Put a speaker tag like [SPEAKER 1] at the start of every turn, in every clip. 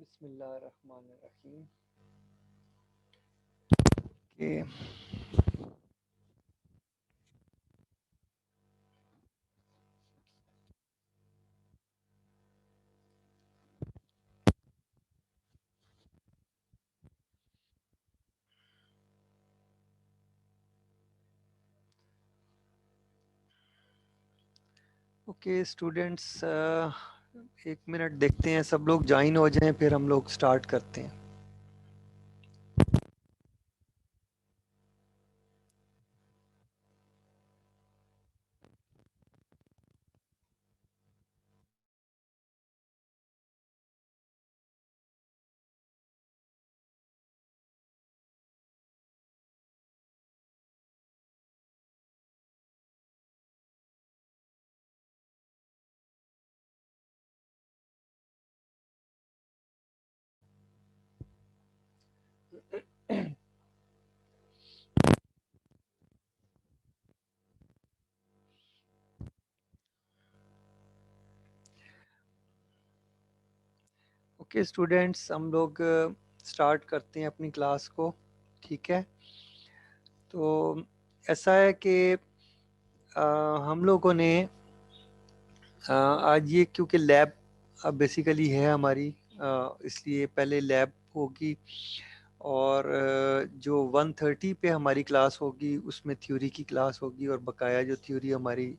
[SPEAKER 1] बिस्मिल्लाहिर्रहमानिर्रहीम। Okay okay students, एक minute देखते हैं सब लोग ज्वाइन हो जाएं, फिर हम लोग स्टार्ट करते हैं। ओके स्टूडेंट्स, हम लोग स्टार्ट करते हैं अपनी क्लास को। ठीक है, तो ऐसा है कि हम लोगों ने आज ये, क्योंकि लैब बेसिकली है हमारी, इसलिए पहले लैब होगी और जो 1:30 पे हमारी क्लास होगी उसमें थ्योरी की क्लास होगी, और बकाया जो थ्योरी हमारी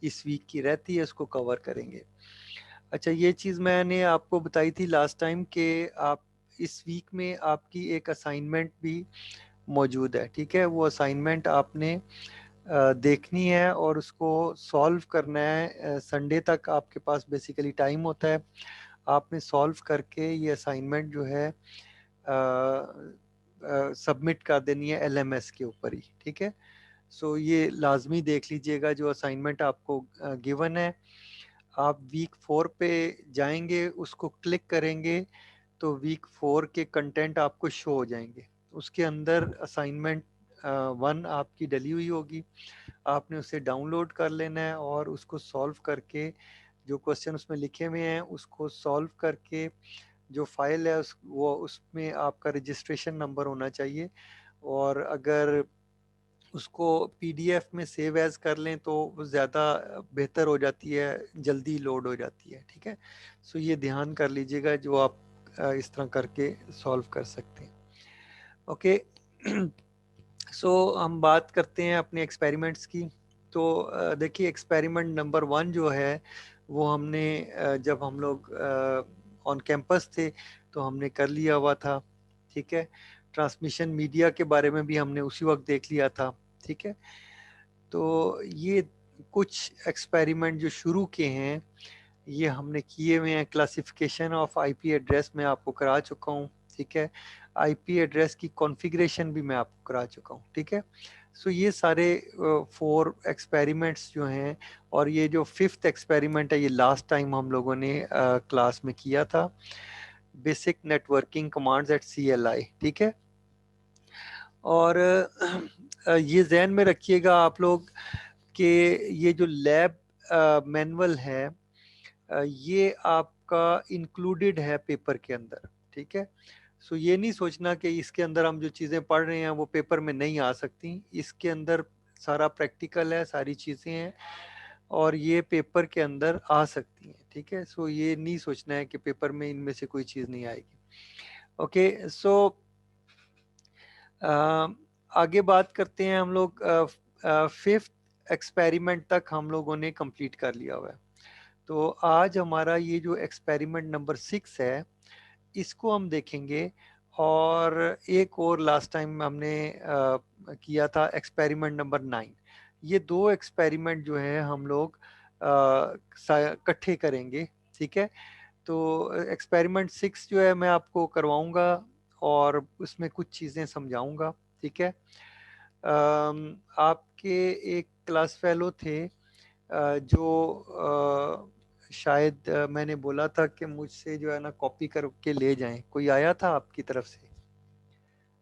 [SPEAKER 1] इस वीक की रहती है उसको कवर करेंगे। अच्छा, ये चीज़ मैंने आपको बताई थी लास्ट टाइम कि आप इस वीक में आपकी एक असाइनमेंट भी मौजूद है। ठीक है, वो असाइनमेंट आपने देखनी है और उसको सॉल्व करना है। संडे तक आपके पास बेसिकली टाइम होता है, आपने सॉल्व करके ये असाइनमेंट जो है सबमिट कर देनी है एलएमएस के ऊपर ही। ठीक है, सो ये लाजमी देख लीजिएगा जो असाइनमेंट आपको गिवन है। आप वीक 4 पे जाएंगे, उसको क्लिक करेंगे तो वीक 4 के कंटेंट आपको शो हो जाएंगे। उसके अंदर असाइनमेंट 1 आपकी डली हुई होगी, आपने उसे डाउनलोड कर लेना है और उसको सॉल्व करके जो क्वेश्चन उसमें लिखे हुए हैं उसको सॉल्व करके जो फाइल है वो उसमें आपका रजिस्ट्रेशन नंबर होना चाहिए, और अगर उसको पीडीएफ में सेव एज कर लें तो वो ज़्यादा बेहतर हो जाती है, जल्दी लोड हो जाती है। ठीक है, सो ये ध्यान कर लीजिएगा जो आप इस तरह करके सॉल्व कर सकते हैं। ओके, सो हम बात करते हैं अपने एक्सपेरिमेंट्स की। तो देखिए, एक्सपेरिमेंट नंबर 1 जो है वो हमने जब हम लोग ऑन कैंपस थे तो हमने कर लिया हुआ था। ठीक है, ट्रांसमिशन मीडिया के बारे में भी हमने उसी वक्त देख लिया था। ठीक है, तो ये कुछ एक्सपेरिमेंट जो शुरू के हैं ये हमने किए हुए हैं। क्लासिफिकेशन ऑफ आईपी एड्रेस मैं आपको करा चुका हूँ। ठीक है, आईपी एड्रेस की कॉन्फ़िगरेशन भी मैं आपको करा चुका हूँ। ठीक है, सो ये सारे 4 एक्सपेरिमेंट्स जो हैं, और ये जो 5th एक्सपेरिमेंट है ये लास्ट टाइम हम लोगों ने क्लास में किया था, basic networking commands at CLI। ठीक है, और ये जहन में रखिएगा आप लोग कि ये जो लैब मैनुअल है ये आपका इंक्लूडेड है पेपर के अंदर। ठीक है, सो ये नहीं सोचना कि इसके अंदर हम जो चीज़ें पढ़ रहे हैं वो पेपर में नहीं आ सकती। इसके अंदर सारा प्रैक्टिकल है, सारी चीज़ें हैं, और ये पेपर के अंदर आ सकती हैं। ठीक है, सो ये नहीं सोचना है कि पेपर में इनमें से कोई चीज़ नहीं आएगी। ओके, सो आगे बात करते हैं हम लोग। 5th एक्सपेरिमेंट तक हम लोगों ने कंप्लीट कर लिया हुआ है। तो आज हमारा ये जो एक्सपेरिमेंट नंबर 6 है इसको हम देखेंगे, और एक और लास्ट टाइम हमने किया था एक्सपेरिमेंट नंबर 9। ये 2 एक्सपेरिमेंट जो है हम लोग इकट्ठे करेंगे। ठीक है, तो एक्सपेरिमेंट 6 जो है मैं आपको करवाऊंगा और उसमें कुछ चीज़ें समझाऊंगा। ठीक है, आपके एक क्लास फेलो थे जो शायद मैंने बोला था कि मुझसे जो है ना कॉपी करके ले जाएं। कोई आया था आपकी तरफ से?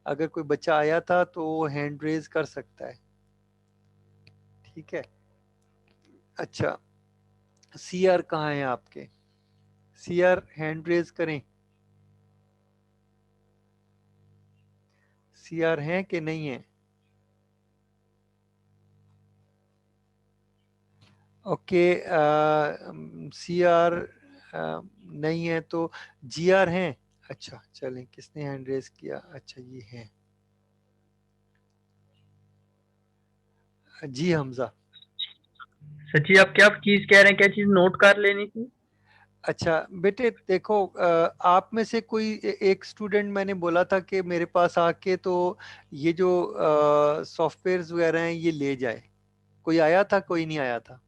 [SPEAKER 1] अगर कोई बच्चा आया था तो वो हैंड रेज कर सकता है। ठीक है, अच्छा, सीआर कहाँ है आपके? सीआर हैंड रेज करें। CR हैं कि नहीं है? ओके, CR नहीं है तो GR हैं। अच्छा चलें, किसने हैंड रेज किया? अच्छा ये है जी हमजा।
[SPEAKER 2] सर जी आप क्या चीज कह रहे हैं, क्या चीज नोट कर लेनी थी?
[SPEAKER 1] अच्छा बेटे देखो, आप में से कोई एक स्टूडेंट मैंने बोला था कि मेरे पास आके तो ये जो सॉफ्टवेयर्स वगैरह हैं ये ले जाए। कोई आया था, कोई नहीं आया था?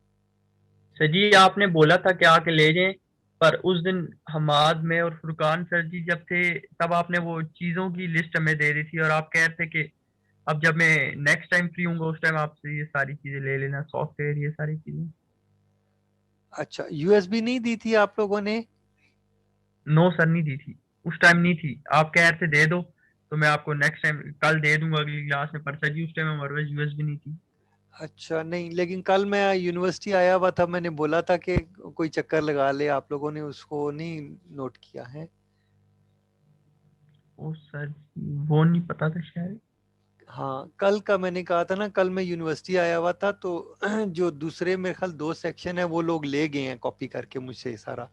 [SPEAKER 2] सर जी आपने बोला था कि आके ले जाएं, पर उस दिन हमाद में और फुरकान सर जी जब थे तब आपने वो चीजों की लिस्ट हमें दे दी थी, और आप कह रहे थे कि अब जब मैं नेक्स्ट टाइम फ्री हूंगा उस टाइम आपसे ये सारी चीजें ले लेना, सॉफ्टवेयर ये सारी चीजें।
[SPEAKER 1] अच्छा, USB नहीं दी थी आप लोगों ने?
[SPEAKER 2] नो सर नहीं दी थी, उस टाइम नहीं थी। आप कह रहे थे दे दो, तो मैं आपको नेक्स्ट टाइम कल दे दूंगा अगली क्लास में, पर सर जी उस टाइम हमारे पास यूएसबी नहीं थी।
[SPEAKER 1] अच्छा नहीं, लेकिन कल मैं यूनिवर्सिटी आया हुआ था, मैंने बोला था कि कोई चक्कर लगा ले, आप लोगों ने उसको नहीं नोट किया है?
[SPEAKER 2] ओ सर जी, वो नहीं पता था शायद।
[SPEAKER 1] हाँ कल का मैंने कहा था ना, कल मैं यूनिवर्सिटी आया हुआ था तो जो दूसरे मेरे ख्याल 2 सेक्शन है वो लोग ले गए हैं कॉपी करके मुझसे सारा।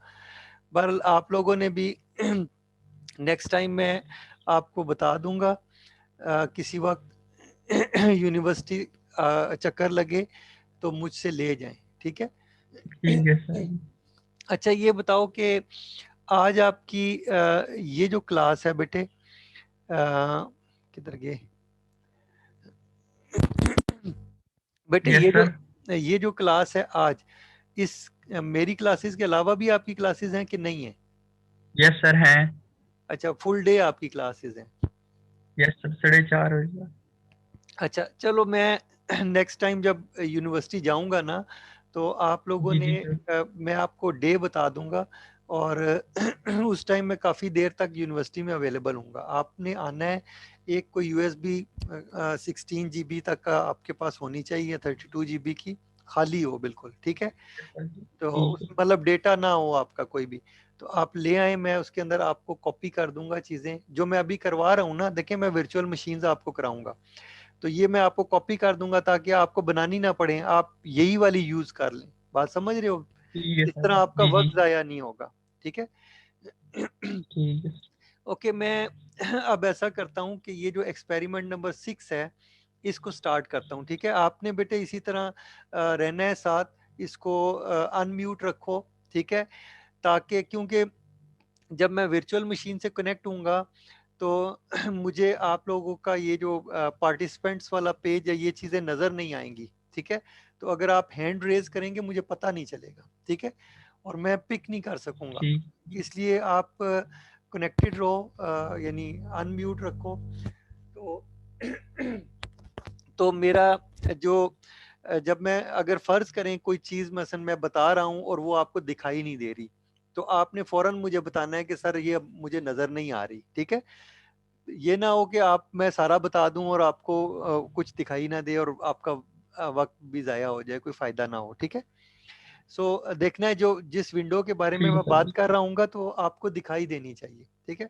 [SPEAKER 1] बहरहाल आप लोगों ने भी नेक्स्ट टाइम मैं आपको बता दूंगा, किसी वक्त यूनिवर्सिटी चक्कर लगे तो मुझसे ले जाएं, ठीक है?
[SPEAKER 2] ठीक है सर जी।
[SPEAKER 1] अच्छा ये बताओ कि आज आपकी ये जो क्लास है बेटे, किधर गए बेटे?
[SPEAKER 2] Yes sir.
[SPEAKER 1] ये जो क्लास है आज, इस मेरी क्लासेस के अलावा भी आपकी क्लासेस हैं कि नहीं है?
[SPEAKER 2] यस सर हैं।
[SPEAKER 1] अच्छा, फुल डे आपकी क्लासेस हैं?
[SPEAKER 2] यस सर, 4:30 बजे।
[SPEAKER 1] अच्छा चलो, मैं नेक्स्ट टाइम जब यूनिवर्सिटी जाऊंगा ना तो आप लोगों
[SPEAKER 2] जी
[SPEAKER 1] ने,
[SPEAKER 2] जी सर।
[SPEAKER 1] मैं आपको डे बता दूंगा, और उस टाइम मैं काफ़ी देर तक यूनिवर्सिटी में अवेलेबल हूँगा। आपने आना है, एक कोई USB 16 GB तक का आपके पास होनी चाहिए, 32 GB की खाली हो बिल्कुल, ठीक है?
[SPEAKER 2] यस सर जी।
[SPEAKER 1] तो
[SPEAKER 2] ठीक है।
[SPEAKER 1] उसमें मतलब डेटा ना हो आपका कोई भी, तो आप ले आए, मैं उसके अंदर आपको कॉपी कर दूंगा चीज़ें जो मैं अभी करवा रहा हूँ ना। देखिए मैं वर्चुअल मशीन्स आपको कराऊंगा, तो ये मैं आपको कॉपी कर दूंगा ताकि आपको बनानी ना पड़े, आप यही वाली यूज कर लें। बात समझ रहे हो?
[SPEAKER 2] ठीक है
[SPEAKER 1] इस
[SPEAKER 2] सर
[SPEAKER 1] तरह आपका
[SPEAKER 2] जी जी।
[SPEAKER 1] वक्त जाया नहीं होगा, ठीक है?
[SPEAKER 2] ठीक है सर।
[SPEAKER 1] ओके, मैं अब ऐसा करता हूँ कि ये जो एक्सपेरिमेंट नंबर 6 है इसको स्टार्ट करता हूँ, ठीक है? आपने बेटे इसी तरह रहना है साथ, इसको अनम्यूट रखो, ठीक है? ताकि, क्योंकि जब मैं वर्चुअल मशीन से कनेक्ट होऊंगा तो मुझे आप लोगों का ये जो पार्टिसिपेंट्स वाला पेज है ये चीज़ें नज़र नहीं आएंगी, ठीक है? तो अगर आप हैंड रेज करेंगे मुझे पता नहीं चलेगा, ठीक है? और मैं पिक नहीं कर सकूंगा,
[SPEAKER 2] ठीक।
[SPEAKER 1] इसलिए आप कनेक्टेड रहो, यानी अनम्यूट रखो। तो तो मेरा जो जब मैं, अगर फर्ज करें कोई चीज़ मसलन मैं बता रहा हूँ और वो आपको दिखाई नहीं दे रही, तो आपने फौरन मुझे बताना है कि सर ये अब मुझे नज़र नहीं आ रही, ठीक है? ये ना हो कि आप, मैं सारा बता दूं और आपको कुछ दिखाई ना दे और आपका वक्त भी ज़ाया हो जाए, कोई फ़ायदा ना हो, ठीक है? सो देखना है जो जिस विंडो के बारे में
[SPEAKER 2] ठीक है
[SPEAKER 1] मैं
[SPEAKER 2] सर
[SPEAKER 1] बात
[SPEAKER 2] जी।
[SPEAKER 1] कर रहा हूँ तो आपको दिखाई देनी चाहिए, ठीक है?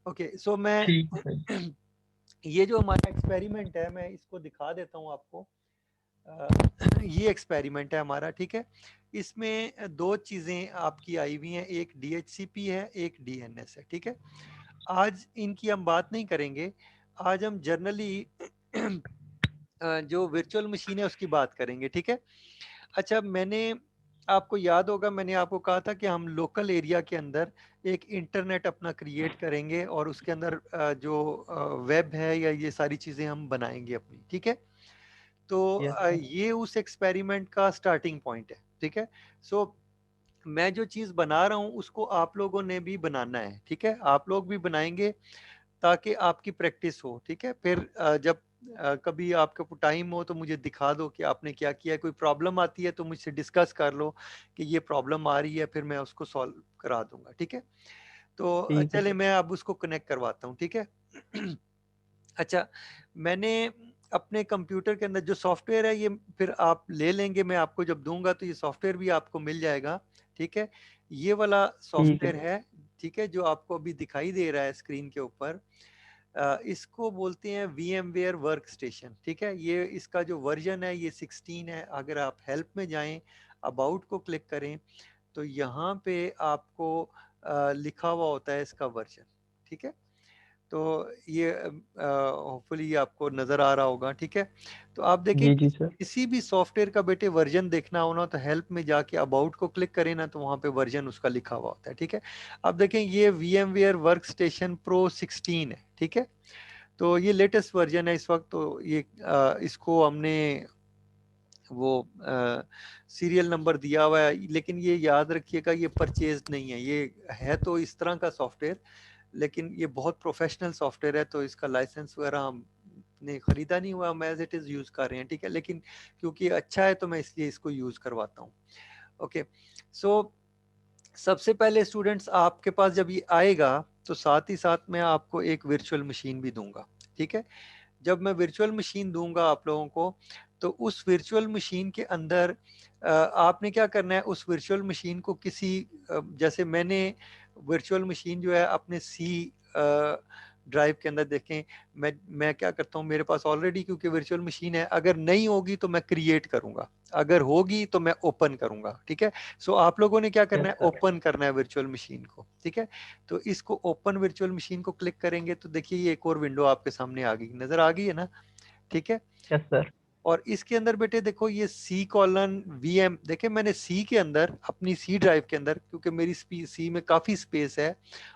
[SPEAKER 1] ओके, सो मैं
[SPEAKER 2] ठीक है सर जी।
[SPEAKER 1] ये जो हमारा एक्सपेरिमेंट है मैं इसको दिखा देता हूँ आपको। ये एक्सपेरिमेंट है हमारा, ठीक है? इसमें दो चीज़ें आपकी आई हुई हैं, एक DHCP है, एक DNS है, ठीक है? आज इनकी हम बात नहीं करेंगे, आज हम जनरली जो वर्चुअल मशीन है उसकी बात करेंगे, ठीक है? अच्छा, मैंने, आपको याद होगा मैंने आपको कहा था कि हम लोकल एरिया के अंदर एक इंटरनेट अपना क्रिएट करेंगे और उसके अंदर जो वेब है या ये सारी चीज़ें हम बनाएंगे अपनी, ठीक है? तो
[SPEAKER 2] यस सर।
[SPEAKER 1] ये उस एक्सपेरिमेंट का स्टार्टिंग पॉइंट है, ठीक है? सो मैं जो चीज़ बना रहा हूँ उसको आप लोगों ने भी बनाना है, ठीक है? आप लोग भी बनाएंगे ताकि आपकी प्रैक्टिस हो, ठीक है? फिर जब कभी आपके टाइम हो तो मुझे दिखा दो कि आपने क्या किया है। कोई प्रॉब्लम आती है तो मुझसे डिस्कस कर लो कि ये प्रॉब्लम आ रही है, फिर मैं उसको सॉल्व करा दूंगा, ठीक है? तो
[SPEAKER 2] ठीक है
[SPEAKER 1] चले
[SPEAKER 2] सर।
[SPEAKER 1] मैं अब उसको कनेक्ट करवाता हूँ, ठीक है? अच्छा, मैंने अपने कंप्यूटर के अंदर जो सॉफ्टवेयर है ये फिर आप ले लेंगे, मैं आपको जब दूंगा तो ये सॉफ्टवेयर भी आपको मिल जाएगा, ठीक है? ये वाला
[SPEAKER 2] ठीक है।
[SPEAKER 1] सॉफ्टवेयर है, ठीक है, जो आपको अभी दिखाई दे रहा है स्क्रीन के ऊपर। इसको बोलते हैं VMware वर्क स्टेशन, ठीक है। ये इसका जो वर्जन है ये 16 है। अगर आप हेल्प में जाएं, अबाउट को क्लिक करें, तो यहाँ पे आपको लिखा हुआ होता है इसका वर्जन, ठीक है। तो ये होपफुली ये आपको नज़र आ रहा होगा, ठीक है। तो आप देखें,
[SPEAKER 2] जी जी सर।
[SPEAKER 1] किसी भी सॉफ्टवेयर का बेटे वर्जन देखना हो ना, तो हेल्प में जाके अबाउट को क्लिक करें ना, तो वहाँ पे वर्जन उसका लिखा हुआ होता है, ठीक है। आप देखें ये VMware वर्क स्टेशन प्रो 16 है, ठीक है। तो ये लेटेस्ट वर्जन है इस वक्त। तो ये इसको हमने वो सीरियल नंबर दिया हुआ है, लेकिन ये याद रखिएगा ये परचेज नहीं है। ये है तो इस तरह का सॉफ्टवेयर, लेकिन ये बहुत प्रोफेशनल सॉफ्टवेयर है, तो इसका लाइसेंस वगैरह हमने खरीदा नहीं हुआ, हम एज इट इज़ यूज़ कर रहे हैं, ठीक है। लेकिन क्योंकि अच्छा है तो मैं इसलिए इसको यूज़ करवाता हूँ। ओके, सो सबसे पहले स्टूडेंट्स आपके पास जब ये आएगा, तो साथ ही साथ मैं आपको एक वर्चुअल मशीन भी दूंगा, ठीक है। जब मैं वर्चुअल मशीन दूंगा आप लोगों को, तो उस वर्चुअल मशीन के अंदर आपने क्या करना है, उस वर्चुअल मशीन को किसी जैसे मैंने वर्चुअल मशीन जो है अपने सी ड्राइव के अंदर देखें, मैं क्या करता हूँ, मेरे पास ऑलरेडी क्योंकि वर्चुअल मशीन है, अगर नहीं होगी तो मैं क्रिएट करूंगा, अगर होगी तो मैं ओपन करूंगा, ठीक है। सो आप लोगों ने क्या करना
[SPEAKER 2] यस
[SPEAKER 1] है,
[SPEAKER 2] सर।
[SPEAKER 1] ओपन करना है वर्चुअल मशीन को, ठीक है। तो इसको ओपन वर्चुअल मशीन को क्लिक करेंगे, तो देखिए ये एक और विंडो आपके सामने आ गई, नजर आ गई है ना, ठीक है।
[SPEAKER 2] Yes sir.
[SPEAKER 1] और इसके अंदर बेटे देखो ये C:VM, देखे मैंने सी के अंदर, अपनी सी ड्राइव के अंदर, क्योंकि मेरी सी में काफ़ी स्पेस है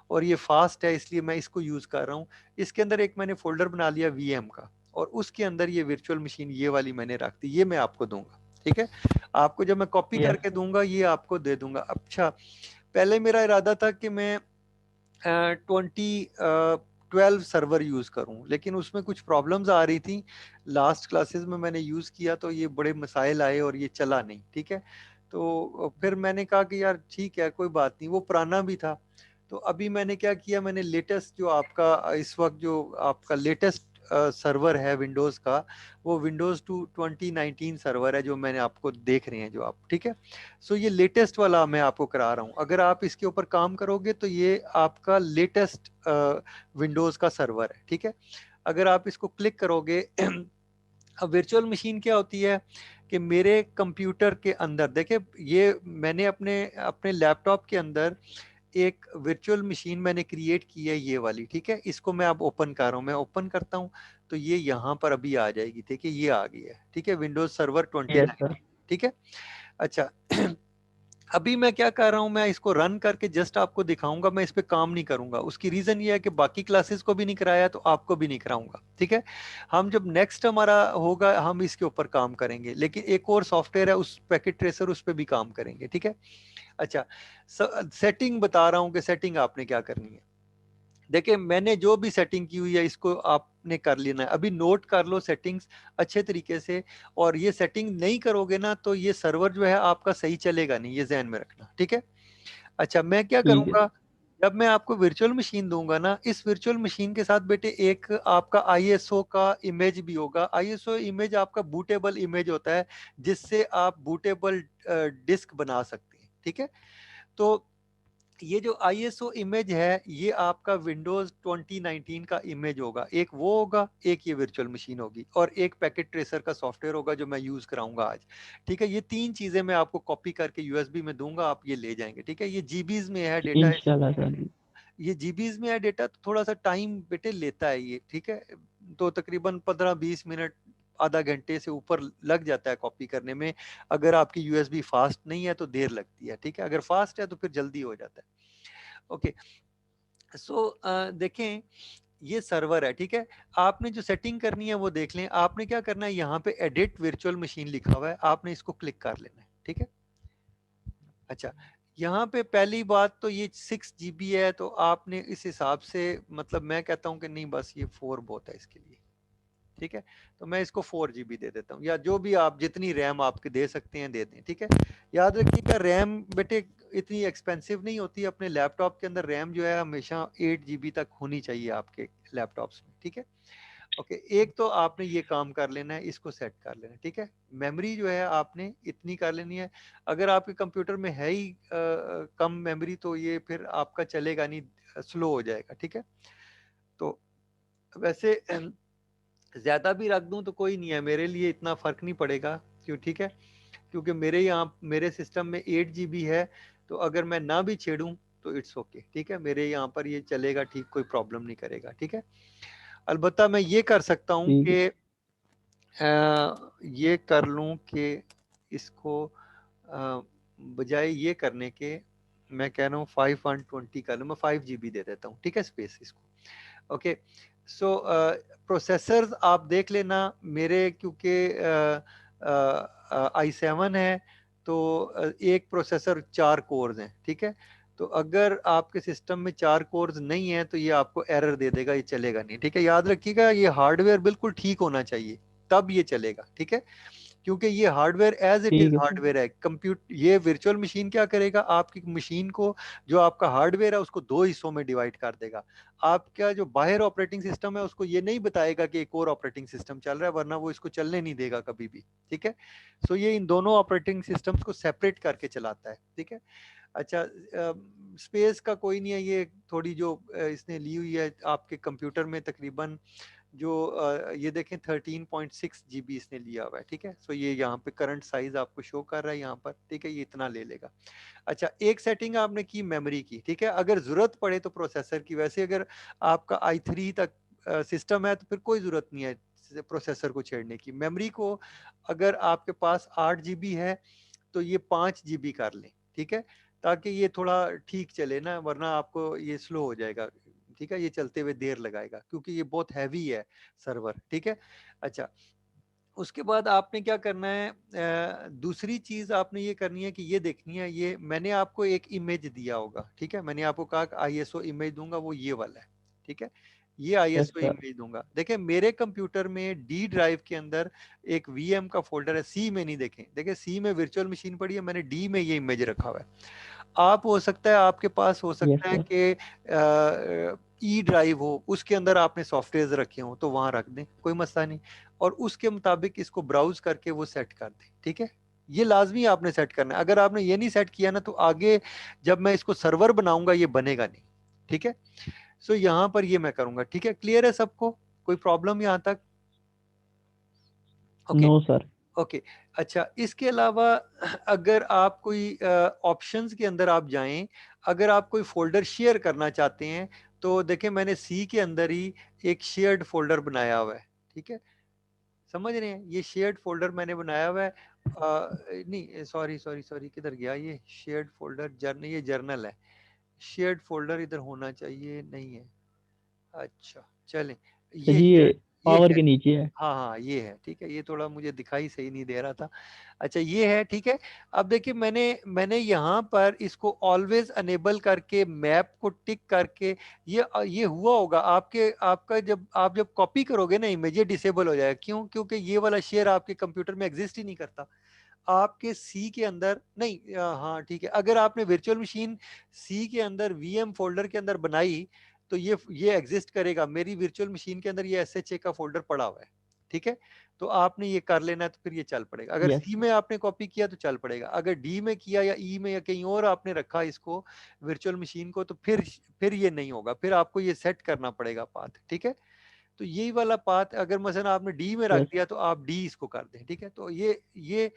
[SPEAKER 1] और ये फास्ट है, इसलिए मैं इसको यूज़ कर रहा हूँ। इसके अंदर एक मैंने फोल्डर बना लिया VM का, और उसके अंदर ये वर्चुअल मशीन ये वाली मैंने रख दी, ये मैं आपको दूंगा, ठीक है। आपको जब मैं कॉपी
[SPEAKER 2] यस।
[SPEAKER 1] करके दूंगा ये आपको दे दूंगा। अच्छा, पहले मेरा इरादा था कि मैं 12 सर्वर यूज़ करूं, लेकिन उसमें कुछ प्रॉब्लम्स आ रही थी। लास्ट क्लासेस में मैंने यूज़ किया तो ये बड़े मसाइल आए और ये चला नहीं, ठीक है। तो फिर मैंने कहा कि यार ठीक है, कोई बात नहीं, वो पुराना भी था। तो अभी मैंने क्या किया, मैंने लेटेस्ट जो आपका इस वक्त जो आपका लेटेस्ट सर्वर है विंडोज़ का, वो विंडोज़ 2019 सर्वर है, जो मैंने आपको देख रहे हैं जो आप, ठीक है। सो ये लेटेस्ट वाला मैं आपको करा रहा हूँ। अगर आप इसके ऊपर काम करोगे तो ये आपका लेटेस्ट विंडोज का सर्वर है, ठीक है। अगर आप इसको क्लिक करोगे अब वर्चुअल मशीन क्या होती है कि मेरे कंप्यूटर के अंदर देखे, ये मैंने अपने अपने लैपटॉप के अंदर एक वर्चुअल मशीन मैंने क्रिएट की है, ये वाली, ठीक है। इसको मैं अब ओपन कर रहा हूँ, मैं ओपन करता हूँ तो ये यहाँ पर अभी आ जाएगी, ठीक है, ये आ गई है, ठीक है, विंडोज सर्वर
[SPEAKER 2] यस
[SPEAKER 1] 2019,
[SPEAKER 2] सर।
[SPEAKER 1] ठीक है। अच्छा, अभी मैं क्या कर रहा हूं, मैं इसको रन करके जस्ट आपको दिखाऊंगा, मैं इस पे काम नहीं करूंगा। उसकी रीजन ये है कि बाकी क्लासेस को भी नहीं कराया तो आपको भी नहीं कराऊंगा, ठीक है। हम जब नेक्स्ट हमारा होगा हम इसके ऊपर काम करेंगे, लेकिन एक और सॉफ्टवेयर है उस पैकेट ट्रेसर, उस पर भी काम करेंगे, ठीक है। अच्छा, सेटिंग बता रहा हूँ कि सेटिंग आपने क्या करनी है। देखिए मैंने जो भी सेटिंग की हुई है इसको आपने कर लेना है, अभी नोट कर लो सेटिंग्स अच्छे तरीके से। और ये सेटिंग नहीं करोगे ना तो ये सर्वर जो है आपका सही चलेगा नहीं, ये ध्यान में रखना, ठीक है। अच्छा, मैं क्या
[SPEAKER 2] ठीक है।
[SPEAKER 1] करूंगा, जब मैं आपको वर्चुअल मशीन दूंगा ना, इस वर्चुअल मशीन के साथ बेटे एक आपका ISO का इमेज भी होगा। ISO इमेज आपका बूटेबल इमेज होता है, जिससे आप बूटेबल डिस्क बना सकते हैं, ठीक है। तो ये जो ISO इमेज है ये आपका विंडोज 2019 का इमेज होगा, एक वो होगा, एक ये वर्चुअल मशीन होगी, और एक पैकेट ट्रेसर का सॉफ्टवेयर होगा जो मैं यूज कराऊंगा आज, ठीक है। ये तीन चीजें मैं आपको कॉपी करके USB में दूंगा, आप ये ले जाएंगे, ठीक है। ये जीबीज में है डेटा,
[SPEAKER 2] इंशाल्लाह सर।
[SPEAKER 1] ये जीबीज में है डेटा, तो थोड़ा सा टाइम बेटे लेता है ये, ठीक है। तो तकरीबन 15-20 मिनट, आधा घंटे से ऊपर लग जाता है कॉपी करने में। अगर आपकी USB फास्ट नहीं है तो देर लगती है, ठीक है। अगर फास्ट है तो फिर जल्दी हो जाता है। ओके, सो देखें ये सर्वर है, ठीक है। आपने जो सेटिंग करनी है वो देख लें। आपने क्या करना है, यहाँ पे एडिट वर्चुअल मशीन लिखा हुआ है, आपने इसको क्लिक कर लेना है, ठीक है। अच्छा, यहाँ पे पहली बात तो ये 6 GB है, तो आपने इस हिसाब से, मतलब मैं कहता हूँ कि नहीं, बस ये 4 बहुत है इसके लिए, ठीक है। तो मैं इसको 4 GB दे देता हूँ, या जो भी आप जितनी रैम आपके दे सकते हैं दे दें, ठीक है। याद रखिएगा रैम बेटे इतनी एक्सपेंसिव नहीं होती, अपने लैपटॉप के अंदर रैम जो है हमेशा 8 GB तक होनी चाहिए आपके लैपटॉप्स में, ठीक है। ओके, एक तो आपने ये काम कर लेना है, इसको सेट कर लेना है, ठीक है। मेमोरी जो है आपने इतनी कर लेनी है। अगर आपके कंप्यूटर में है ही कम मेमोरी तो ये फिर आपका चलेगा नहीं, स्लो हो जाएगा, ठीक है। तो वैसे ज़्यादा भी रख दूं तो कोई नहीं है, मेरे लिए इतना फ़र्क नहीं पड़ेगा, क्यों, ठीक है, क्योंकि मेरे यहाँ मेरे सिस्टम में 8 GB है, तो अगर मैं ना भी छेड़ूं तो इट्स ओके, ठीक है, मेरे यहाँ पर ये चलेगा ठीक, कोई प्रॉब्लम नहीं करेगा, ठीक है। अलबत्ता मैं ये कर सकता हूँ
[SPEAKER 3] ठीक है।
[SPEAKER 1] कि ये कर लूँ कि इसको बजाय ये करने के मैं कह रहा हूँ 5/120 कर लूँ, मैं 5 GB दे देता हूँ, ठीक है, स्पेस इसको। ओके, सो प्रोसेसर्स आप देख लेना मेरे, क्योंकि i7 है, तो एक प्रोसेसर 4 कोर्स हैं, ठीक है। तो अगर आपके सिस्टम में 4 कोर्स नहीं है तो ये आपको एरर दे देगा, ये चलेगा नहीं, ठीक है। याद रखिएगा ये हार्डवेयर बिल्कुल ठीक होना चाहिए, तब ये चलेगा, ठीक है, क्योंकि ये हार्डवेयर एज इट इज
[SPEAKER 3] ठीक है सर।
[SPEAKER 1] हार्डवेयर है। ये वर्चुअल मशीन क्या करेगा, आपकी मशीन को, जो आपका हार्डवेयर है उसको 2 हिस्सों में डिवाइड कर देगा। आपका जो बाहर ऑपरेटिंग सिस्टम है उसको ये नहीं बताएगा कि एक और ऑपरेटिंग सिस्टम चल रहा है, वरना वो इसको चलने नहीं देगा कभी भी, ठीक है। सो ये इन दोनों ऑपरेटिंग सिस्टम्स को सेपरेट करके चलाता है, ठीक है। अच्छा, स्पेस का कोई नहीं है, ये थोड़ी जो इसने ली हुई है आपके कंप्यूटर में, तकरीबन जो ये देखें 13.6 GB इसने लिया हुआ है, ठीक है। सो ये यहाँ पे करंट साइज आपको शो कर रहा है यहाँ पर, ठीक है, ये इतना ले लेगा। अच्छा, एक सेटिंग आपने की मेमोरी की, ठीक है, अगर जरूरत पड़े तो प्रोसेसर की, वैसे अगर आपका i3 तक सिस्टम है तो फिर कोई जरूरत नहीं है प्रोसेसर को छेड़ने की। मेमोरी को अगर आपके पास 8 GB है तो ये 5 GB कर लें, ठीक है, ताकि ये थोड़ा ठीक चले ना, वरना आपको ये स्लो हो जाएगा, ठीक है, ये चलते हुए देर लगाएगा, क्योंकि ये बहुत हैवी है सर्वर, ठीक है। अच्छा, उसके बाद आपने क्या करना है, दूसरी चीज आपने ये करनी है कि ये देखनी है, ये मैंने आपको एक इमेज दिया होगा, ठीक है, मैंने आपको कहा ISO इमेज दूंगा, वो ये वाला है, ठीक है, ये
[SPEAKER 3] यस
[SPEAKER 1] ISO
[SPEAKER 3] सर।
[SPEAKER 1] इमेज दूंगा। देखिए मेरे कंप्यूटर में डी ड्राइव के अंदर एक VM का फोल्डर है, सी में नहीं, देखें देखिए सी में वर्चुअल मशीन पड़ी है, मैंने डी में ये इमेज रखा हुआ है। आप हो सकता है आपके पास हो
[SPEAKER 3] यस
[SPEAKER 1] सकता है
[SPEAKER 3] सर।
[SPEAKER 1] कि ई ड्राइव हो, उसके अंदर आपने सॉफ्टवेयर रखे हो तो वहां रख दें, कोई मसला नहीं, और उसके मुताबिक इसको ब्राउज करके वो सेट कर दें, ठीक है। ये लाजमी आपने सेट करना है, अगर आपने ये नहीं सेट किया ना तो आगे जब मैं इसको सर्वर बनाऊंगा ये बनेगा नहीं, ठीक है। सो यहाँ पर ये मैं करूंगा, ठीक है, क्लियर है सबको, कोई प्रॉब्लम यहाँ तक? Okay,
[SPEAKER 3] no sir.
[SPEAKER 1] ओके। अच्छा, इसके अलावा अगर आप कोई ऑप्शंस के अंदर आप जाएं, अगर आप कोई फोल्डर शेयर करना चाहते हैं तो देखें मैंने सी के अंदर ही एक शेयर्ड फोल्डर बनाया हुआ है, ठीक है, समझ रहे हैं, ये शेयर्ड फोल्डर मैंने बनाया हुआ है। नहीं, सॉरी सॉरी सॉरी, किधर गया ये शेयर्ड फोल्डर, जर्नल, ये जर्नल है, शेयर्ड फोल्डर इधर होना चाहिए, नहीं है। अच्छा, चलें,
[SPEAKER 3] सर
[SPEAKER 1] ये
[SPEAKER 3] जी ये
[SPEAKER 1] शेयर्ड, ये
[SPEAKER 3] पावर
[SPEAKER 1] है,
[SPEAKER 3] के नीचे है।
[SPEAKER 1] हाँ हाँ ये है, ठीक है, ये थोड़ा मुझे दिखाई सही नहीं दे रहा था। अच्छा, ये है, ठीक है। अब देखिए मैंने मैंने यहाँ पर इसको ऑलवेज अनेबल करके मैप को टिक करके, ये हुआ होगा आपके, आपका जब कॉपी करोगे ना इमेज, ये डिसेबल हो जाएगा, क्यों, क्योंकि ये वाला शेयर आपके कंप्यूटर में एग्जिस्ट ही नहीं करता आपके सी के अंदर, नहीं, हाँ ठीक है, अगर आपने वर्चुअल मशीन सी के अंदर VM फोल्डर के अंदर बनाई तो ये एग्जिस्ट करेगा, मेरी वर्चुअल मशीन के अंदर ये SHA का फोल्डर पड़ा हुआ है, ठीक है। तो आपने ये कर लेना है तो फिर ये चल पड़ेगा, अगर
[SPEAKER 3] यस
[SPEAKER 1] सी में आपने कॉपी किया तो चल पड़ेगा, अगर डी में किया या ई में या कहीं और आपने रखा इसको वर्चुअल मशीन को, तो फिर ये नहीं होगा, फिर आपको ये सेट करना पड़ेगा पाथ, ठीक है। तो यही वाला पाथ अगर मसलन आपने डी में रख
[SPEAKER 3] यस
[SPEAKER 1] दिया तो आप डी इसको कर दें, ठीक है। तो ये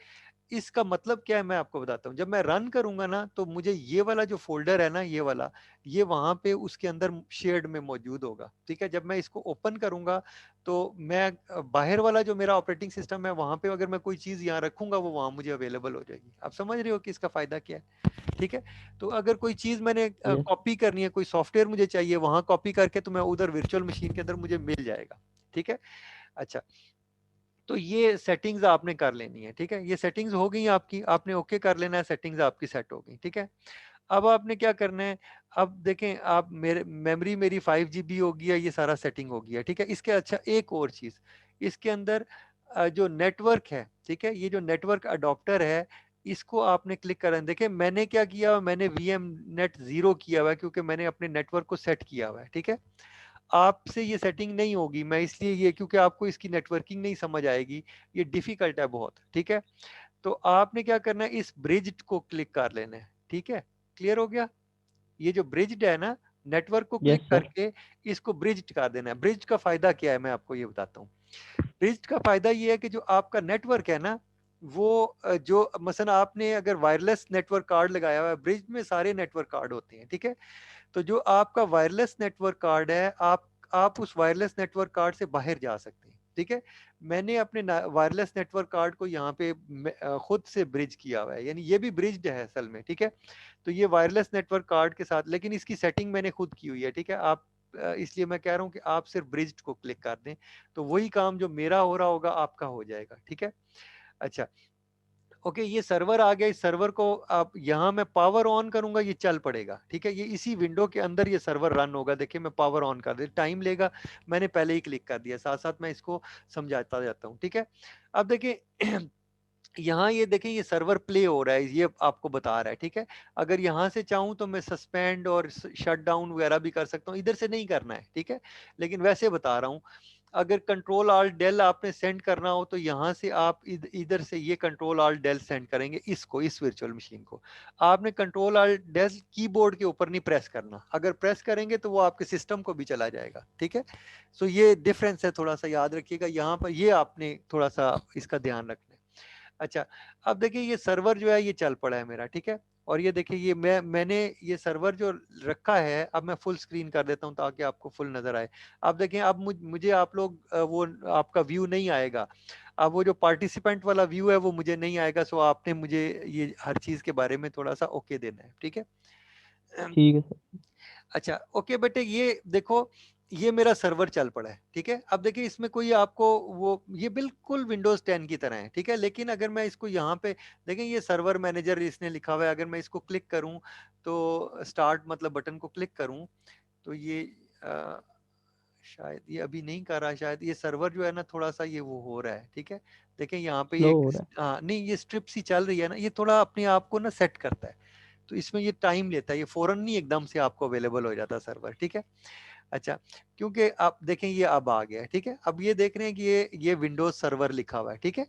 [SPEAKER 1] इसका मतलब क्या है मैं आपको बताता हूँ, जब मैं रन करूंगा ना तो मुझे ये वाला जो फोल्डर है ना, ये वाला, ये वहां पे उसके अंदर शेयर्ड में मौजूद होगा, ठीक है। जब मैं इसको ओपन करूंगा तो मैं बाहर वाला जो मेरा ऑपरेटिंग सिस्टम है वहां पे अगर मैं कोई चीज यहाँ रखूंगा वो वहां मुझे अवेलेबल हो जाएगी। आप समझ रहे हो कि इसका फायदा क्या है, ठीक है। तो अगर कोई चीज मैंने
[SPEAKER 3] यस
[SPEAKER 1] कॉपी करनी है, कोई सॉफ्टवेयर मुझे चाहिए, वहां कॉपी करके तो मैं उधर वर्चुअल मशीन के अंदर मुझे मिल जाएगा, ठीक है। अच्छा, तो ये सेटिंग्स आपने कर लेनी है, ठीक है, ये सेटिंग्स हो गई आपकी, आपने ओके कर लेना है, सेटिंग्स आपकी सेट हो गई, ठीक है। अब आपने क्या करना है, अब देखें आप, मेरे मेमोरी मेरी 5 GB हो गई है, ये सारा सेटिंग हो गया, ठीक है। इसके अच्छा एक और चीज, इसके अंदर जो नेटवर्क है, ठीक है, ये जो नेटवर्क अडॉप्टर है, इसको आपने क्लिक करना है। देखिए मैंने क्या किया हुआ, मैंने VM नेट 0 किया हुआ है, क्योंकि मैंने अपने नेटवर्क को सेट किया हुआ है, ठीक है। आपसे ये सेटिंग नहीं होगी, मैं इसलिए ये, क्योंकि आपको इसकी नेटवर्किंग नहीं समझ आएगी, ये डिफिकल्ट है बहुत, ठीक है। तो आपने क्या करना है, इस ब्रिज को क्लिक कर लेना है, ठीक है, क्लियर हो गया। ये जो ब्रिज्ड है ना, नेटवर्क को
[SPEAKER 2] यस
[SPEAKER 1] क्लिक
[SPEAKER 2] सर।
[SPEAKER 1] करके इसको ब्रिज कर देना है। ब्रिज का फायदा क्या है मैं आपको ये बताता हूँ। ब्रिज का फायदा ये है कि जो आपका नेटवर्क है ना, वो जो मसलन आपने अगर वायरलेस नेटवर्क कार्ड लगाया हुआ है, ब्रिज में सारे नेटवर्क कार्ड होते हैं, ठीक है। तो जो आपका वायरलेस नेटवर्क कार्ड है, आप उस वायरलेस नेटवर्क कार्ड से बाहर जा सकते हैं, ठीक है। मैंने अपने वायरलेस नेटवर्क कार्ड को यहाँ पे खुद से ब्रिज किया हुआ है, यानी ये भी ब्रिज्ड है असल में, ठीक है। तो ये वायरलेस नेटवर्क कार्ड के साथ, लेकिन इसकी सेटिंग मैंने खुद की हुई है, ठीक है। आप इसलिए मैं कह रहा हूँ कि आप सिर्फ ब्रिज्ड को क्लिक कर दें, तो वही काम जो मेरा हो रहा होगा आपका हो जाएगा, ठीक है। अच्छा, ओके, ये सर्वर आ गया। इस सर्वर को आप यहाँ मैं पावर ऑन करूंगा, ये चल पड़ेगा, ठीक है। ये इसी विंडो के अंदर ये सर्वर रन होगा। देखिए मैं पावर ऑन कर दे, टाइम लेगा, मैंने पहले ही क्लिक कर दिया। साथ साथ मैं इसको समझाता जाता हूँ, ठीक है। अब देखिए यहाँ ये देखें, ये सर्वर प्ले हो रहा है, ये आपको बता रहा है, ठीक है। अगर यहाँ से चाहूँ तो मैं सस्पेंड और शट डाउन वगैरह भी कर सकता हूँ, इधर से नहीं करना है, ठीक है। लेकिन वैसे बता रहा हूँ, अगर कंट्रोल आल्ट डेल आपने सेंड करना हो तो यहाँ से आप इधर से ये कंट्रोल आल्ट डेल सेंड करेंगे इसको, इस वर्चुअल मशीन को। आपने कंट्रोल आल्ट डेल कीबोर्ड के ऊपर नहीं प्रेस करना, अगर प्रेस करेंगे तो वो आपके सिस्टम को भी चला जाएगा, ठीक है। सो ये डिफरेंस है, थोड़ा सा याद रखिएगा यहाँ पर, ये आपने थोड़ा सा इसका ध्यान रखना है। अच्छा, अब देखिए ये सर्वर जो है ये चल पड़ा है मेरा, ठीक है। और ये देखिए ये मैंने ये सर्वर जो रखा है, अब मैं फुल स्क्रीन कर देता हूँ ताकि आपको फुल नजर आए। अब देखें, अब मुझे आप लोग वो आपका व्यू नहीं आएगा। अब वो जो पार्टिसिपेंट वाला व्यू है वो मुझे नहीं आएगा। सो आपने मुझे ये हर चीज के बारे में थोड़ा सा ओके देना है, ठीक है।
[SPEAKER 2] ठीक है सर।
[SPEAKER 1] अच्छा, ओके बेटे, ये देखो, ये मेरा सर्वर चल पड़ा है, ठीक है। अब देखिए इसमें कोई आपको वो, ये बिल्कुल विंडोज 10 की तरह है, ठीक है। लेकिन अगर मैं इसको यहाँ पे देखें, ये सर्वर मैनेजर इसने लिखा हुआ है, अगर मैं इसको क्लिक करूँ तो स्टार्ट मतलब बटन को क्लिक करूँ तो ये अ, शायद ये अभी नहीं कर रहा, शायद ये सर्वर जो है ना थोड़ा सा ये वो हो रहा है, ठीक है। देखें यहाँ पे
[SPEAKER 2] स्लो
[SPEAKER 1] ये
[SPEAKER 2] हो रहा
[SPEAKER 1] हाँ नहीं, ये स्ट्रिप सी चल रही है ना, ये थोड़ा अपने आप को ना सेट करता है, तो इसमें ये टाइम लेता है, ये फौरन नहीं एकदम से आपको अवेलेबल हो जाता सर्वर, ठीक है। अच्छा, क्योंकि आप देखें ये अब आ गया है, ठीक है। अब ये देख रहे हैं कि ये विंडोज सर्वर लिखा हुआ है, ठीक है।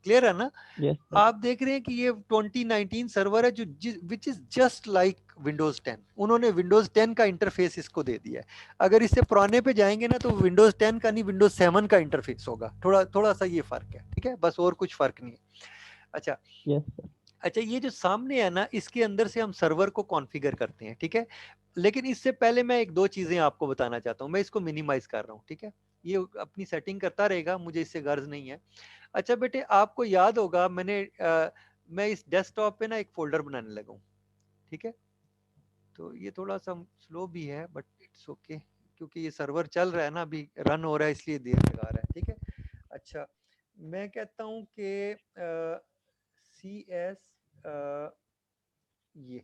[SPEAKER 1] क्लियर है ना।
[SPEAKER 2] है। Yes sir.
[SPEAKER 1] आप देख रहे हैं कि ये 2019 सर्वर है जो which is just like Windows 10। उन्होंने विंडोज 10 का इंटरफेस इसको दे दिया है। अगर इससे पुराने पे जाएंगे ना तो विंडोज 10 का नहीं, विंडोज 7 का इंटरफेस होगा। थोड़ा थोड़ा सा ये फर्क है, ठीक है, बस और कुछ फर्क नहीं है। अच्छा,
[SPEAKER 2] यस सर।
[SPEAKER 1] अच्छा, ये जो सामने है ना, इसके अंदर से हम सर्वर को कॉन्फ़िगर करते हैं, ठीक है। लेकिन इससे पहले मैं एक दो चीजें आपको बताना चाहता हूँ। मैं इसको मिनिमाइज कर रहा हूँ, ठीक है। ये अपनी सेटिंग करता रहेगा, मुझे इससे गर्ज नहीं है। अच्छा बेटे, आपको याद होगा मैं इस डेस्कटॉप पे ना एक फोल्डर बनाने लगा हूँ, ठीक है। तो ये थोड़ा सा स्लो भी है बट इट्स ओके, क्योंकि ये सर्वर चल रहा है ना, अभी रन हो रहा है, इसलिए देर लगा रहा है, ठीक है। अच्छा, मैं कहता हूँ कि CS ये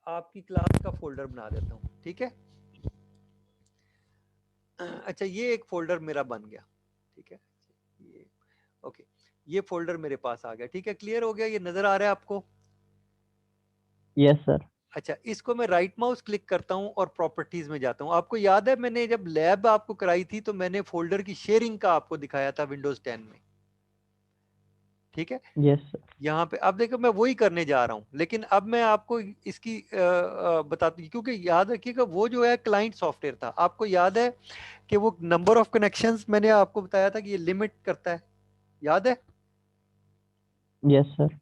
[SPEAKER 1] आपकी क्लास का फोल्डर बना देता हूँ, ठीक है। अच्छा, ये एक फोल्डर मेरा बन गया, ठीक है। ये ओके, ये फोल्डर मेरे पास आ गया, ठीक है। क्लियर हो गया, ये नजर आ रहा है आपको।
[SPEAKER 2] Yes sir.
[SPEAKER 1] अच्छा, इसको मैं राइट माउस क्लिक करता हूँ और प्रॉपर्टीज में जाता हूँ। आपको याद है मैंने जब लैब आपको कराई थी तो मैंने फोल्डर की शेयरिंग का आपको दिखाया था विंडोज 10 में, ठीक है।
[SPEAKER 2] Yes sir.
[SPEAKER 1] यहाँ पे अब देखो मैं वही करने जा रहा हूँ, लेकिन अब मैं आपको इसकी बताती हूँ, क्योंकि याद रखिएगा वो जो है क्लाइंट सॉफ्टवेयर था। आपको याद है कि वो नंबर ऑफ कनेक्शंस मैंने आपको बताया था कि ये लिमिट करता है, याद है।
[SPEAKER 2] Yes sir.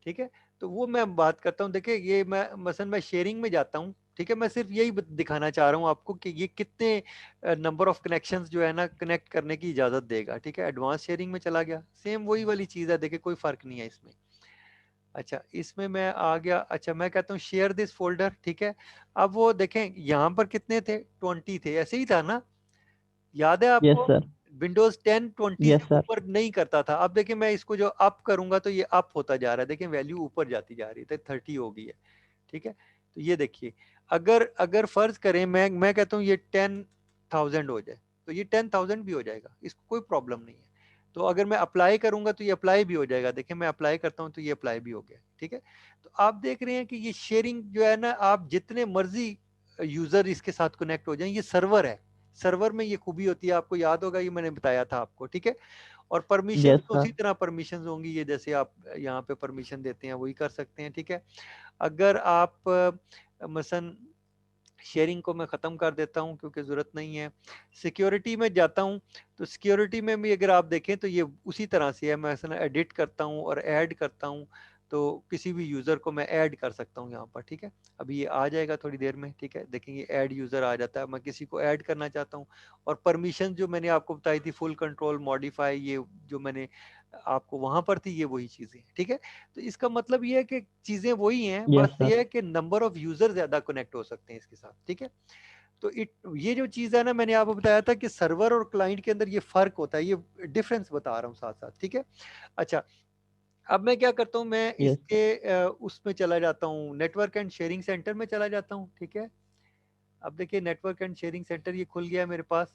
[SPEAKER 1] ठीक है, तो वो मैं बात करता हूँ। देखिए ये मैं मसलन मैं शेयरिंग में जाता हूँ, ठीक है। मैं सिर्फ यही दिखाना चाह रहा हूँ आपको कि ये कितने नंबर ऑफ कनेक्शंस जो है ना कनेक्ट करने की इजाजत देगा, ठीक है। एडवांस शेयरिंग में चला गया, सेम वही वाली चीज है, देखिए कोई फर्क नहीं है इसमें। अच्छा, इसमें मैं आ गया। अच्छा, मैं कहता हूँ शेयर दिस फोल्डर, ठीक है। अब वो देखें यहाँ पर कितने थे, 20 थे, ऐसे ही था ना, याद है
[SPEAKER 2] यस
[SPEAKER 1] आपको।
[SPEAKER 2] सर।
[SPEAKER 1] विंडोज 10 20 से
[SPEAKER 2] यस सर।
[SPEAKER 1] ऊपर नहीं करता था। अब देखिए मैं इसको जो अप करूंगा तो ये अप होता जा रहा है, देखिए वैल्यू ऊपर जाती जा रही है, 30 हो गई है, ठीक है। तो ये देखिए, अगर अगर फर्ज करें मैं कहता हूँ ये 10,000 हो जाए तो ये 10,000 भी हो जाएगा, इसको कोई प्रॉब्लम नहीं है। तो अगर मैं अप्लाई करूंगा तो ये अप्लाई भी हो जाएगा, देखिए मैं अप्लाई करता हूँ तो ये अप्लाई भी हो गया, ठीक है। तो आप देख रहे हैं कि ये शेयरिंग जो है ना, आप जितने मर्जी यूजर इसके साथ कनेक्ट हो जाएं, ये सर्वर है। सर्वर में ये खूबी होती है, आपको याद होगा, ये मैंने बताया था आपको, ठीक है। और परमिशन
[SPEAKER 2] यस
[SPEAKER 1] तो
[SPEAKER 2] सर।
[SPEAKER 1] उसी तरह परमिशन होंगी, ये जैसे आप यहाँ पे परमिशन देते हैं वही कर सकते हैं, ठीक है। अगर आप मसलन शेयरिंग को मैं ख़त्म कर देता हूँ क्योंकि ज़रूरत नहीं है। सिक्योरिटी में जाता हूँ, तो सिक्योरिटी में भी अगर आप देखें तो ये उसी तरह से है। मैं ऐसा एडिट करता हूँ और ऐड करता हूँ, तो किसी भी यूज़र को मैं ऐड कर सकता हूँ यहाँ पर, ठीक है। अभी ये आ जाएगा थोड़ी देर में, ठीक है। देखेंगे ऐड यूज़र आ जाता है, मैं किसी को ऐड करना चाहता हूँ। और परमिशन जो मैंने आपको बताई थी, फुल कंट्रोल, मॉडिफाई, ये जो मैंने आपको वहाँ पर थी, ये वही चीज़ें, ठीक है। तो इसका मतलब ये है कि चीज़ें वही हैं,
[SPEAKER 2] यस
[SPEAKER 1] बस
[SPEAKER 2] सर।
[SPEAKER 1] ये है कि नंबर ऑफ यूज़र ज़्यादा कनेक्ट हो सकते हैं इसके साथ, ठीक है। तो ये जो चीज़ है ना, मैंने आपको बताया था कि सर्वर और क्लाइंट के अंदर ये फ़र्क होता है, ये डिफरेंस बता रहा हूँ साथ-साथ, ठीक है। अच्छा, अब मैं क्या करता हूँ, मैं
[SPEAKER 2] यस।
[SPEAKER 1] इसके उसमें चला जाता हूँ, नेटवर्क एंड शेयरिंग सेंटर में चला जाता हूँ, ठीक है। अब देखिए नेटवर्क एंड शेयरिंग सेंटर ये खुल गया है मेरे पास।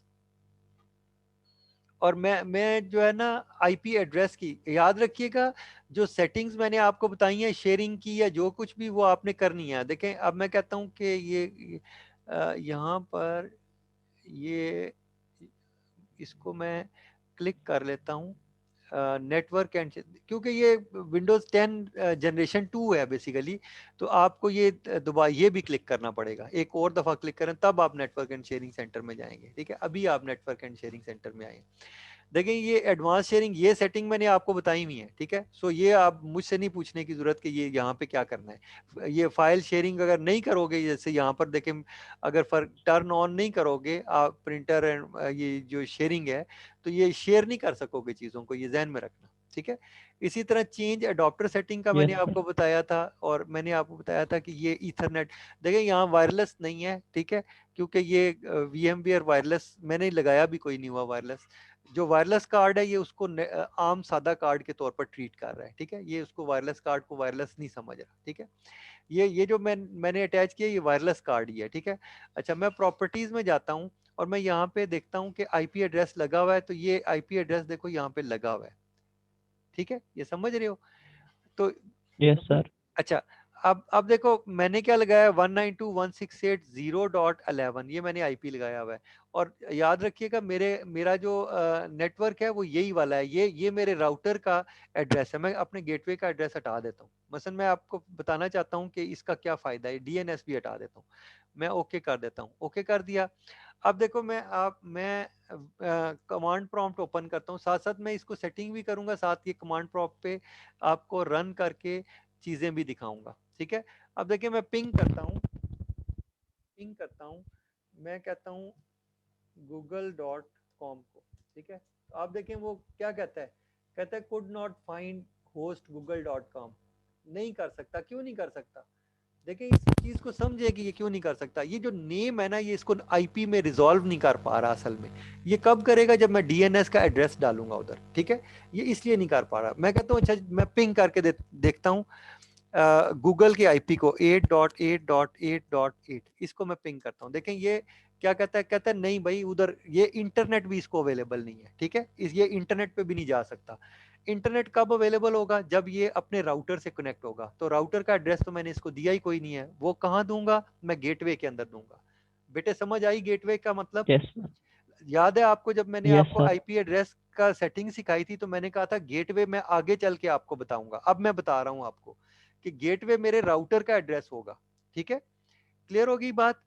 [SPEAKER 1] और मैं जो है ना, आईपी एड्रेस की याद रखिएगा, जो सेटिंग्स मैंने आपको बताई हैं शेयरिंग की या जो कुछ भी, वो आपने करनी है। देखें अब मैं कहता हूँ कि यहाँ पर ये इसको मैं क्लिक कर लेता हूँ, नेटवर्क एंड, क्योंकि ये विंडोज 10 जनरेशन 2 है बेसिकली। तो आपको ये दोबारा ये भी क्लिक करना पड़ेगा, एक और दफ़ा क्लिक करें तब आप नेटवर्क एंड शेयरिंग सेंटर में जाएंगे, ठीक है। अभी आप नेटवर्क एंड शेयरिंग सेंटर में आए। देखिए ये एडवांस शेयरिंग, ये सेटिंग मैंने आपको बताई हुई है, ठीक है। सो ये आप मुझसे नहीं पूछने की जरूरत कि ये यहाँ पे क्या करना है। ये फाइल शेयरिंग अगर नहीं करोगे, जैसे यहाँ पर देखें, अगर टर्न ऑन नहीं करोगे आप प्रिंटर एंड ये जो शेयरिंग है, तो ये शेयर नहीं कर सकोगे चीज़ों को, ये ध्यान में रखना, ठीक है। इसी तरह चेंज अडॉप्टर सेटिंग का मैंने
[SPEAKER 2] यस सर।
[SPEAKER 1] आपको बताया था, और मैंने आपको बताया था कि ये ईथरनेट, देखिए यहाँ वायरलेस नहीं है, ठीक है, क्योंकि ये VMware वायरलेस मैंने लगाया भी कोई नहीं हुआ वायरलेस। जो वायरलेस कार्ड है ये उसको आम सादा कार्ड के तौर पर ट्रीट कर रहा है, ठीक है। ये उसको वायरलेस कार्ड को वायरलेस नहीं समझ रहा, ठीक है। ये जो मैंने अटैच किया, ये वायरलेस कार्ड ही है, ठीक है। अच्छा, मैं प्रॉपर्टीज में जाता हूँ और मैं यहाँ पे देखता हूँ कि आईपी एड्रेस लगा हुआ है, तो ये आईपी एड्रेस देखो यहाँ पे लगा हुआ है, ठीक है, ये समझ रहे हो। तो
[SPEAKER 2] यस सर।
[SPEAKER 1] अच्छा, अब देखो मैंने क्या लगाया है, 192.168.0.11, ये मैंने आईपी लगाया हुआ है। और याद रखिएगा मेरा जो नेटवर्क है वो यही वाला है, ये मेरे राउटर का एड्रेस है। मैं अपने गेटवे का एड्रेस हटा देता हूँ, मसलन मैं आपको बताना चाहता हूँ कि इसका क्या फ़ायदा है, डीएनएस भी हटा देता हूँ, मैं ओके कर देता हूँ, ओके कर दिया। अब देखो मैं कमांड प्रॉम्प्ट ओपन करता हूँ, साथ साथ मैं इसको सेटिंग भी करूंगा, साथ ये कमांड प्रॉम्प्ट पे आपको रन करके चीज़ें भी दिखाऊंगा, ठीक है। अब देखिए मैं पिंग करता हूँ, मैं कहता हूँ google.com को, ठीक है। तो आप देखें वो क्या कहता है, कहता है could not find host google.com, नहीं कर सकता। क्यों नहीं कर सकता, देखिए इस चीज को समझे कि ये क्यों नहीं कर सकता। ये जो नेम है ना, ये इसको आईपी में रिजॉल्व नहीं कर पा रहा असल में। ये कब करेगा, जब मैं डीएनएस का एड्रेस डालूंगा उधर, ठीक है। ये इसलिए नहीं कर पा रहा। मैं कहता हूँ अच्छा, मैं पिंग करके देखता हूँ गूगल के आईपी को 8.8.8.8, इसको मैं पिंग करता हूँ। देखें ये क्या कहता है, कहता है नहीं भाई, उधर ये इंटरनेट भी इसको अवेलेबल नहीं है, ठीक है। ये इंटरनेट पे भी नहीं जा सकता। इंटरनेट कब अवेलेबल होगा, जब ये अपने राउटर से कनेक्ट होगा। तो राउटर का एड्रेस तो मैंने इसको दिया ही कोई नहीं है, वो कहाँ दूंगा, मैं गेटवे के अंदर दूंगा। बेटे समझ आई गेटवे का मतलब।
[SPEAKER 2] Yes sir.
[SPEAKER 1] याद है आपको, जब मैंने
[SPEAKER 2] यस
[SPEAKER 1] आपको
[SPEAKER 2] सर।
[SPEAKER 1] आईपी एड्रेस का सेटिंग सिखाई थी, तो मैंने कहा था गेटवे मैं आगे चल के आपको बताऊंगा। अब मैं बता रहा हूं आपको कि गेटवे मेरे राउटर का एड्रेस होगा, ठीक है। क्लियर होगी बात।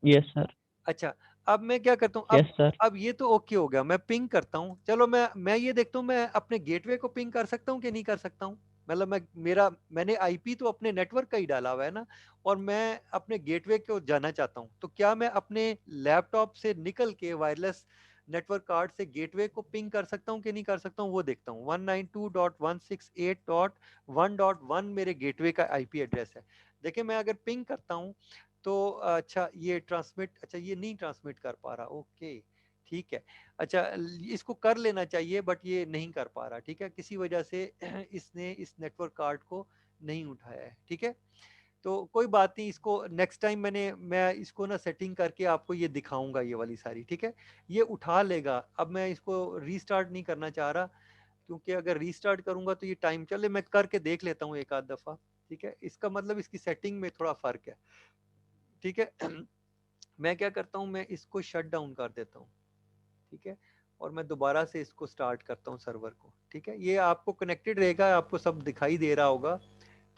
[SPEAKER 2] Yes sir.
[SPEAKER 1] अच्छा, अब मैं क्या करता हूँ,
[SPEAKER 2] यस सर।
[SPEAKER 1] अब ये तो ओके हो गया, मैं पिंग करता हूँ। चलो मैं ये देखता हूँ, मैं अपने गेटवे को पिंग कर सकता हूँ कि नहीं कर सकता हूँ। मतलब मैंने आईपी तो अपने नेटवर्क का ही डाला हुआ है ना, और मैं अपने गेटवे को जाना चाहता हूँ। तो क्या मैं अपने लैपटॉप से निकल के वायरलेस नेटवर्क कार्ड से गेटवे को पिंग कर सकता हूँ कि नहीं कर सकता हूँ, वो देखता हूँ। 192.168.1.1 मेरे गेटवे का आईपी एड्रेस है। देखिए मैं अगर पिंग करता हूँ, तो अच्छा ये ट्रांसमिट, अच्छा ये नहीं ट्रांसमिट कर पा रहा, ओके ठीक है। अच्छा, इसको कर लेना चाहिए बट ये नहीं कर पा रहा, ठीक है, किसी वजह से इसने इस नेटवर्क कार्ड को नहीं उठाया है, ठीक है। तो कोई बात नहीं, इसको नेक्स्ट टाइम मैं इसको ना सेटिंग करके आपको ये दिखाऊंगा, ये वाली सारी, ठीक है। ये उठा लेगा। अब मैं इसको रीस्टार्ट नहीं करना चाह रहा, क्योंकि अगर रीस्टार्ट करूंगा तो ये टाइम, चले मैं करके देख लेता हूँ एक आध दफा, ठीक है। इसका मतलब इसकी सेटिंग में थोड़ा फर्क है, ठीक है। मैं क्या करता हूँ, मैं इसको शट डाउन कर देता हूँ, ठीक है। और मैं दोबारा से इसको स्टार्ट करता हूँ सर्वर को, ठीक है। ये आपको कनेक्टेड रहेगा, आपको सब दिखाई दे रहा होगा,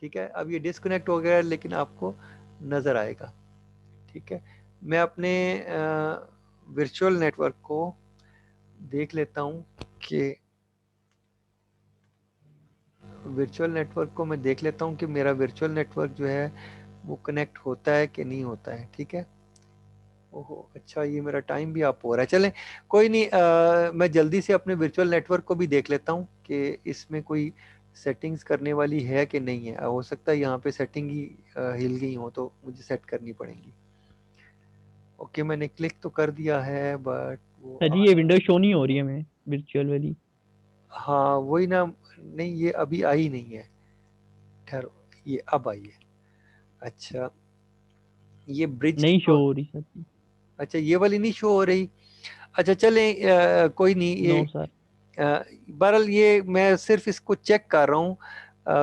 [SPEAKER 1] ठीक है। अब ये डिस्कनेक्ट हो गया है, लेकिन आपको नजर आएगा, ठीक है। मैं अपने वर्चुअल नेटवर्क को देख लेता हूँ कि मेरा वर्चुअल नेटवर्क जो है वो कनेक्ट होता है कि नहीं होता है। ठीक है, ओहो अच्छा, ये मेरा टाइम भी आप हो रहा है। चलें कोई नहीं, मैं जल्दी से अपने वर्चुअल नेटवर्क को भी देख लेता हूँ कि इसमें कोई सेटिंग्स करने वाली है कि नहीं है। हो सकता है यहाँ पे सेटिंग ही हिल गई हो, तो मुझे सेट करनी पड़ेंगी। ओके, मैंने क्लिक तो कर दिया है बट वो
[SPEAKER 2] सर जी ये विंडो शो नहीं हो रही है मैं वर्चुअल वाली।
[SPEAKER 1] हाँ वही ना, नहीं ये अभी आई नहीं है, ठहरो, ये अब आई है। अच्छा, ये ब्रिज की
[SPEAKER 2] नहीं शो हो रही सर जी।
[SPEAKER 1] अच्छा ये वाली नहीं शो हो रही। अच्छा चलें, कोई नहीं, ये
[SPEAKER 2] नो सर।
[SPEAKER 1] बहरहाल ये मैं सिर्फ इसको चेक कर रहा हूँ,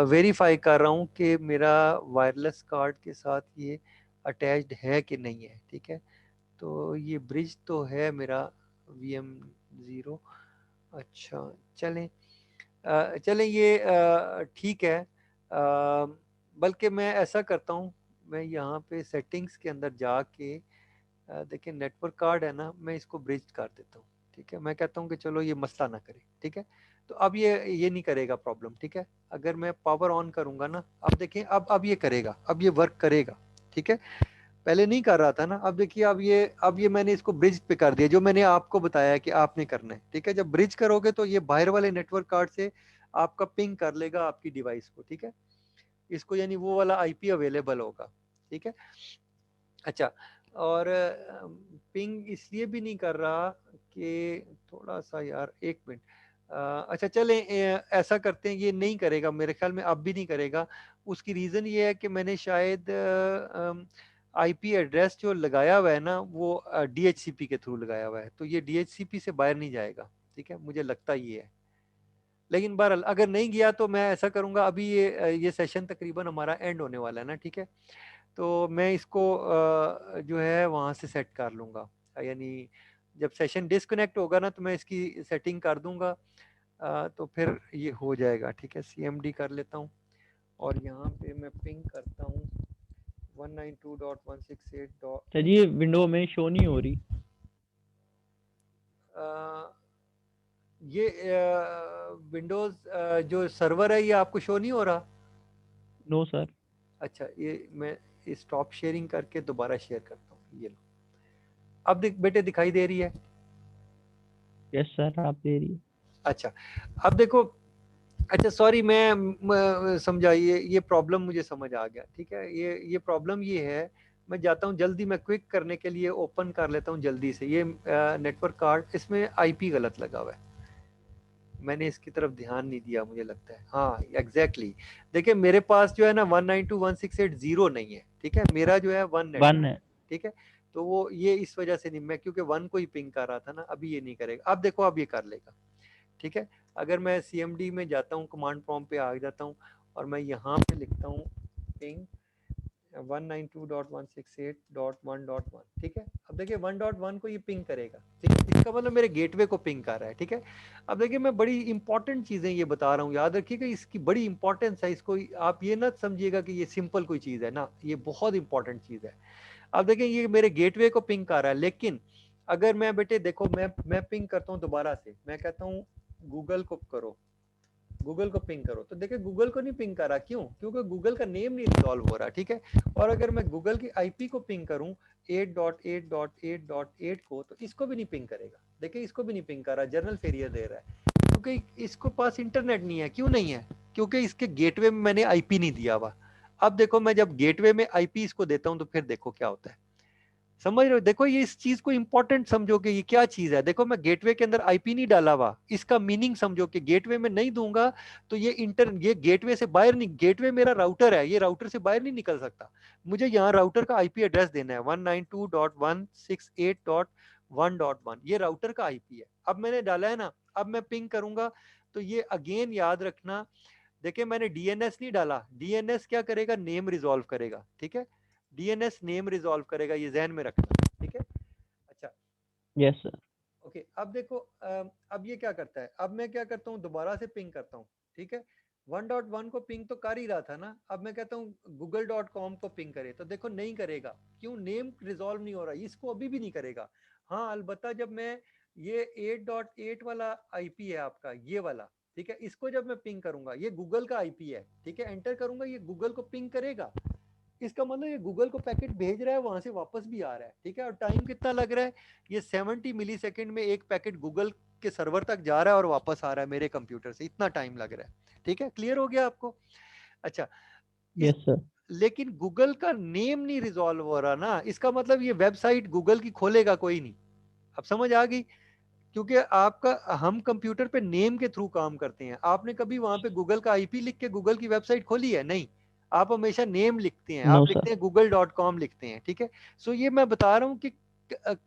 [SPEAKER 1] वेरीफाई कर रहा हूँ कि मेरा वायरलेस कार्ड के साथ ये अटैच्ड है कि नहीं है। ठीक है, तो ये ब्रिज तो है मेरा VM0। अच्छा चलें, चलें ये ठीक है। बल्कि मैं ऐसा करता हूँ, मैं यहाँ पे सेटिंग्स के अंदर जाके देखिए नेटवर्क कार्ड है ना, मैं इसको ब्रिज कर देता हूँ। ठीक है, मैं कहता हूँ कि चलो ये मसला ना करे। ठीक है, तो अब ये नहीं करेगा प्रॉब्लम। ठीक है, अगर मैं पावर ऑन करूंगा ना, अब देखिए अब ये करेगा, अब ये वर्क करेगा। ठीक है, पहले नहीं कर रहा था ना, अब देखिए अब ये मैंने इसको ब्रिज पे कर दिया, जो मैंने आपको बताया है कि आपने करना है। ठीक है, जब ब्रिज करोगे तो ये बाहर वाले नेटवर्क कार्ड से आपका पिंग कर लेगा आपकी डिवाइस को। ठीक है, इसको यानी वो वाला आईपी अवेलेबल होगा। ठीक है, अच्छा, और पिंग इसलिए भी नहीं कर रहा कि थोड़ा सा यार, एक मिनट, अच्छा चलें, ऐसा करते हैं, ये नहीं करेगा मेरे ख्याल में, अब भी नहीं करेगा। उसकी रीज़न ये है कि मैंने शायद आईपी एड्रेस जो लगाया हुआ है ना, वो DHCP के थ्रू लगाया हुआ है, तो ये DHCP से बाहर नहीं जाएगा। ठीक है, मुझे लगता ये है। लेकिन बहरहाल अगर नहीं गया तो मैं ऐसा करूंगा, अभी ये सेशन तकरीबन हमारा एंड होने वाला है ना। ठीक है, तो मैं इसको जो है वहाँ से सेट कर लूँगा, यानी जब सेशन डिस्कनेक्ट होगा ना तो मैं इसकी सेटिंग कर दूंगा, तो फिर ये हो जाएगा। ठीक है, CMD कर लेता हूँ और यहाँ पे मैं पिंग करता हूँ 192.168 डॉट।
[SPEAKER 2] सर जी ये विंडो में शो नहीं हो रही।
[SPEAKER 1] ये विंडोज़ जो सर्वर है ये आपको शो नहीं हो रहा।
[SPEAKER 2] No sir.
[SPEAKER 1] अच्छा, ये मैं स्टॉप शेयरिंग करके दोबारा शेयर करता हूँ, ये लो, अब बेटे दिखाई दे रही है।
[SPEAKER 2] यस सर आप दे रही है।
[SPEAKER 1] अच्छा, अब देखो, अच्छा सॉरी, मैं समझाइए, ये प्रॉब्लम मुझे समझ आ गया। ठीक है, ये प्रॉब्लम ये है, मैं जाता हूँ जल्दी, मैं क्विक करने के लिए ओपन कर लेता हूँ जल्दी से ये नेटवर्क कार्ड, इसमें आईपी गलत लगा हुआ है, मैंने इसकी तरफ ध्यान नहीं दिया मुझे लगता है। हाँ एग्जैक्टली, देखिए मेरे पास जो है ना 192.168.0 नहीं है। ठीक है, मेरा जो है वन
[SPEAKER 2] वन
[SPEAKER 1] नेटवर्क।
[SPEAKER 2] है।
[SPEAKER 1] ठीक है, तो वो ये इस वजह से नहीं, मैं क्योंकि वन को ही पिंग कर रहा था ना, अभी ये नहीं करेगा, अब देखो अब ये कर लेगा। ठीक है, अगर मैं CMD में जाता हूँ, कमांड प्रॉम्प्ट पे आ जाता हूँ और मैं यहाँ पे लिखता हूँ पिंग 192.168.1.1। ठीक है, अब देखिए 1.1 को ये पिंग करेगा। ठीक है, इसका मतलब मेरे गेटवे को पिंग कर रहा है। ठीक है, अब देखिए मैं बड़ी इंपॉर्टेंट चीजें ये बता रहा हूँ, याद रखिएगा, इसकी बड़ी इंपॉर्टेंस है, इसको आप ये ना समझिएगा कि ये सिंपल कोई चीज है ना, ये बहुत इंपॉर्टेंट चीज है। अब देखिए ये मेरे गेटवे को पिंग कर रहा है, लेकिन अगर मैं बेटे देखो, मैं पिंग करता हूँ दोबारा से, मैं कहता हूँ गूगल को करो, गूगल को पिंग करो, तो देखिए गूगल को नहीं पिंग कर रहा, क्यों? क्योंकि गूगल का नेम नहीं रिजॉल्व हो रहा। ठीक है, और अगर मैं गूगल की आईपी को पिंग करूं 8.8.8.8 को, तो इसको भी नहीं पिंग करेगा। देखिए इसको भी नहीं पिंग कर रहा, जनरल फेरियर दे रहा है, क्योंकि इसको पास इंटरनेट नहीं है। क्यों नहीं है? क्योंकि इसके गेटवे में मैंने आईपी नहीं दिया हुआ। अब देखो मैं जब गेटवे में आईपी इसको देता हूं तो फिर देखो क्या होता है, समझ रहे हो? देखो ये इस चीज को इंपॉर्टेंट समझो कि ये क्या चीज है। देखो मैं गेटवे के अंदर आईपी नहीं डाला हुआ, इसका मीनिंग समझो कि गेटवे में नहीं दूंगा तो ये गेटवे से बाहर नहीं, गेटवे मेरा राउटर है, ये राउटर से बाहर नहीं निकल सकता। मुझे यहाँ राउटर का आईपी एड्रेस देना है 192.168.1.1, ये राउटर का आईपी है। अब मैंने डाला है ना, अब मैं पिंग करूंगा तो ये अगेन याद रखना, देखिए मैंने डीएनएस नहीं डाला, डीएनएस क्या करेगा, नेम रिजॉल्व करेगा। ठीक है, डीएनएस नेम रिजॉल्व करेगा, ये जहन में रखना। ठीक है, अच्छा,
[SPEAKER 2] यस सर।
[SPEAKER 1] ओके, अब देखो अब ये क्या करता है, अब मैं क्या करता हूँ, दोबारा से पिंग करता हूँ। ठीक है, 1.1 को पिंग तो कर ही रहा था ना, अब मैं कहता हूँ google.com को पिंग करे, तो देखो नहीं करेगा, क्यों, नेम रिजॉल्व नहीं हो रहा, इसको अभी भी नहीं करेगा। हाँ अलबत्ता जब मैं ये 8.8 वाला आईपी है आपका, ये वाला, ठीक है, इसको जब मैं पिंग करूंगा, ये गूगल का आईपी है, ठीक है, एंटर करूंगा, ये गूगल को पिंग करेगा, इसका मतलब ये गूगल को पैकेट भेज रहा है, वहां से वापस भी आ रहा है, ठीक है। और टाइम कितना लग रहा है, ये 70 मिली सेकेंड में एक पैकेट गूगल के सर्वर तक जा रहा है और वापस आ रहा है मेरे कंप्यूटर से, इतना टाइम लग रहा है, ठीक है, क्लियर हो गया आपको। अच्छा, इस
[SPEAKER 2] यस सर।
[SPEAKER 1] लेकिन गूगल का नेम नहीं रिजॉल्व हो रहा ना, इसका मतलब ये वेबसाइट गूगल की खोलेगा कोई नहीं। अब समझ आ गई, क्योंकि आपका, हम कंप्यूटर पे नेम के थ्रू काम करते हैं, आपने कभी वहां पे गूगल का आईपी लिख के गूगल की वेबसाइट खोली है? नहीं, आप हमेशा नेम लिखते हैं,
[SPEAKER 2] नो
[SPEAKER 1] आप
[SPEAKER 2] सर।
[SPEAKER 1] लिखते हैं google.com लिखते हैं, ठीक है। सो ये मैं बता रहा हूँ कि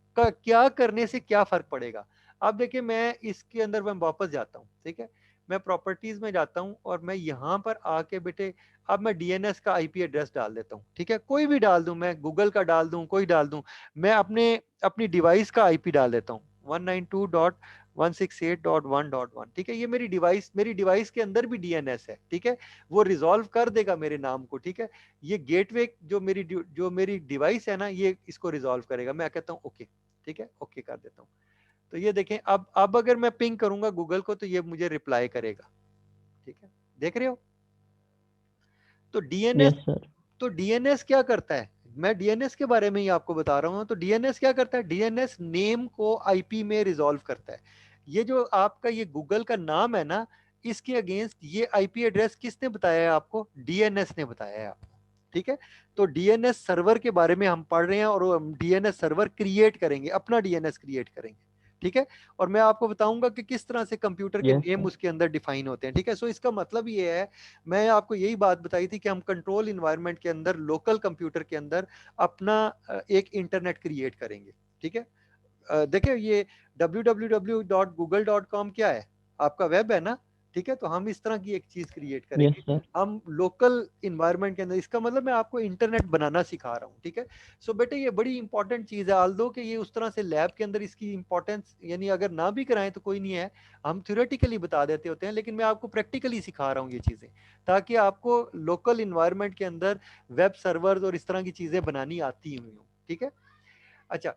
[SPEAKER 1] क्या करने से क्या फर्क पड़ेगा। अब देखिए, मैं इसके अंदर मैं वापस जाता हूँ, ठीक है, मैं प्रॉपर्टीज में जाता हूँ और मैं यहाँ पर आके बेटे, अब मैं डीएनएस का आईपी एड्रेस डाल देता हूँ, ठीक है, कोई भी डाल दूं, मैं गूगल का डाल दूं, कोई डाल दूं, मैं अपनी डिवाइस का आईपी डाल देता हूँ 192.168.1.1, ठीक है, ये मेरी डिवाइस के अंदर भी डीएनएस है, ठीक है, वो रिजॉल्व कर देगा मेरे नाम को, ठीक है। ये गेटवे जो मेरी डिवाइस है ना, ये इसको रिजॉल्व करेगा, मैं कहता हूँ ओके, ठीक है, ओके कर देता हूँ। तो ये देखें, अब अगर मैं पिंग करूंगा गूगल को, तो ये मुझे रिप्लाई करेगा, ठीक है, देख रहे हो। तो डीएनएस
[SPEAKER 2] यस सर।
[SPEAKER 1] तो डीएनएस क्या करता है, मैं डीएनएस के बारे में ही आपको बता रहा हूं। तो डीएनएस क्या करता है, डीएनएस नेम को आईपी में रिजॉल्व करता है। ये जो आपका ये गूगल का नाम है ना, इसके अगेंस्ट ये आईपी एड्रेस किसने बताया है आपको? डीएनएस ने बताया है आपको, ठीक है। तो डीएनएस सर्वर के बारे में हम पढ़ रहे हैं, और डीएनएस सर्वर क्रिएट करेंगे, अपना डीएनएस क्रिएट करेंगे, ठीक है। और मैं आपको बताऊंगा कि किस तरह से कंप्यूटर के
[SPEAKER 2] यस
[SPEAKER 1] नेम
[SPEAKER 2] सर।
[SPEAKER 1] उसके अंदर डिफाइन होते हैं, ठीक है। सो इसका मतलब ये है, मैं आपको यही बात बताई थी कि हम कंट्रोल इन्वायरमेंट के अंदर, लोकल कंप्यूटर के अंदर अपना एक इंटरनेट क्रिएट करेंगे, ठीक है। देखिए, ये www.google.com क्या है, आपका वेब है ना, ठीक है। तो हम इस तरह की एक चीज क्रिएट
[SPEAKER 2] यस
[SPEAKER 1] करेंगे,
[SPEAKER 2] सर।
[SPEAKER 1] हम लोकल इन्वायरमेंट के अंदर, इसका मतलब मैं आपको इंटरनेट बनाना सिखा रहा हूँ, ठीक है। सो बेटे, ये बड़ी इंपॉर्टेंट चीज है, आल्दो कि ये उस तरह से लैब के अंदर इसकी इंपॉर्टेंस, यानी अगर ना भी कराएं तो कोई नहीं है, हम थ्योरेटिकली बता देते होते हैं, लेकिन मैं आपको प्रैक्टिकली सिखा रहा हूँ ये चीजें, ताकि आपको लोकल इन्वायरमेंट के अंदर वेब सर्वर और इस तरह की चीजें बनानी आती हुई हूँ, ठीक है। अच्छा,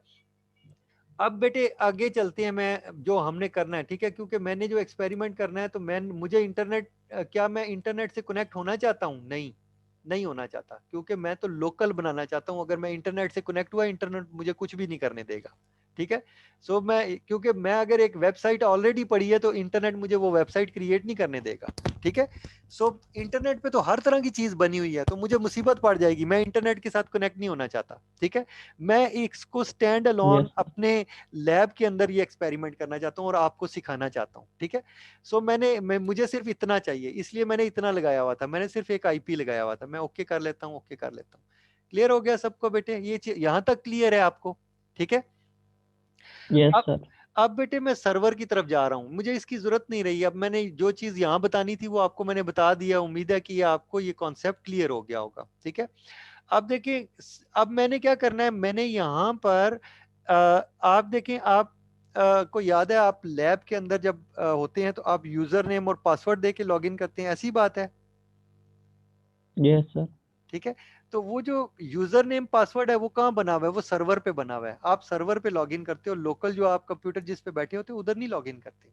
[SPEAKER 1] अब बेटे आगे चलते हैं, मैं जो हमने करना है, ठीक है, क्योंकि मैंने जो एक्सपेरिमेंट करना है, तो मुझे इंटरनेट, क्या मैं इंटरनेट से कनेक्ट होना चाहता हूँ? नहीं, नहीं होना चाहता, क्योंकि मैं तो लोकल बनाना चाहता हूँ। अगर मैं इंटरनेट से कनेक्ट हुआ, इंटरनेट मुझे कुछ भी नहीं करने देगा, ठीक है। सो मैं, क्योंकि मैं अगर एक वेबसाइट ऑलरेडी पड़ी है, तो इंटरनेट मुझे वो वेबसाइट क्रिएट नहीं करने देगा, ठीक है। सो इंटरनेट पे तो हर तरह की चीज बनी हुई है, तो मुझे मुसीबत पड़ जाएगी, मैं इंटरनेट के साथ कनेक्ट नहीं होना चाहता, ठीक है। मैं इसको स्टैंड अलोन
[SPEAKER 2] यस सर।
[SPEAKER 1] अपने लैब के अंदर ये एक्सपेरिमेंट करना चाहता हूँ और आपको सिखाना चाहता हूँ, ठीक है। सो मुझे सिर्फ इतना चाहिए, इसलिए मैंने इतना लगाया हुआ था, मैंने सिर्फ एक आईपी लगाया हुआ था। मैं ओके कर लेता हूँ, ओके कर लेता हूँ। क्लियर हो गया सबको बेटे, ये यहाँ तक क्लियर है आपको? ठीक है।
[SPEAKER 2] यस
[SPEAKER 1] अब
[SPEAKER 2] सर।
[SPEAKER 1] अब बेटे, मैं सर्वर की तरफ जा रहा हूँ, मुझे इसकी जरूरत नहीं रही। अब मैंने जो चीज यहाँ बतानी थी वो आपको मैंने बता दिया, उम्मीद है कि आपको ये कॉन्सेप्ट क्लियर हो गया होगा, ठीक है। अब देखिए, अब मैंने क्या करना है, मैंने यहाँ पर आप देखें, आप को याद है, आप लैब के अंदर जब होते हैं, तो आप यूजर नेम और पासवर्ड दे के लॉग इन करते हैं, ऐसी बात है,
[SPEAKER 2] यस सर।
[SPEAKER 1] ठीक है। तो वो जो यूजर नेम पासवर्ड है, वो कहाँ बना हुआ है? वो सर्वर पे बना हुआ है, आप सर्वर पे लॉग इन करते हो, लोकल जो आप कंप्यूटर जिस पे बैठे होते हो उधर नहीं लॉग इन करते,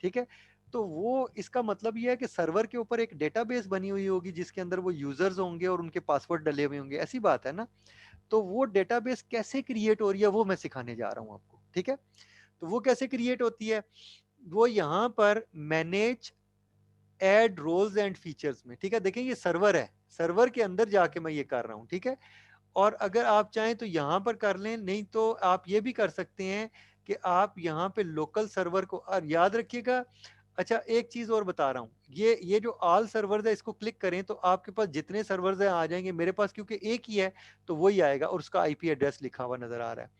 [SPEAKER 1] ठीक है। तो वो, इसका मतलब ये है कि सर्वर के ऊपर एक डेटाबेस बनी हुई होगी, जिसके अंदर वो यूजर्स होंगे और उनके पासवर्ड डले हुए होंगे, ऐसी बात है ना। तो वो डेटाबेस कैसे क्रिएट हो रही है, वो मैं सिखाने जा रहा हूँ आपको, ठीक है। तो वो कैसे क्रिएट होती है, वो यहाँ पर manage add roles and features में, ठीक है। देखें, ये सर्वर है, सर्वर के अंदर जाके मैं ये कर रहा हूँ, ठीक है। और अगर आप चाहें तो यहाँ पर कर लें, नहीं तो आप ये भी कर सकते हैं कि आप यहाँ पे लोकल सर्वर को, और याद रखिएगा। अच्छा, एक चीज और बता रहा हूँ, ये जो ऑल सर्वर्स है, इसको क्लिक करें तो आपके पास जितने सर्वर्स हैं आ जाएंगे। मेरे पास क्योंकि एक ही है, तो वही आएगा, और उसका आईपी एड्रेस लिखा हुआ नजर आ रहा है।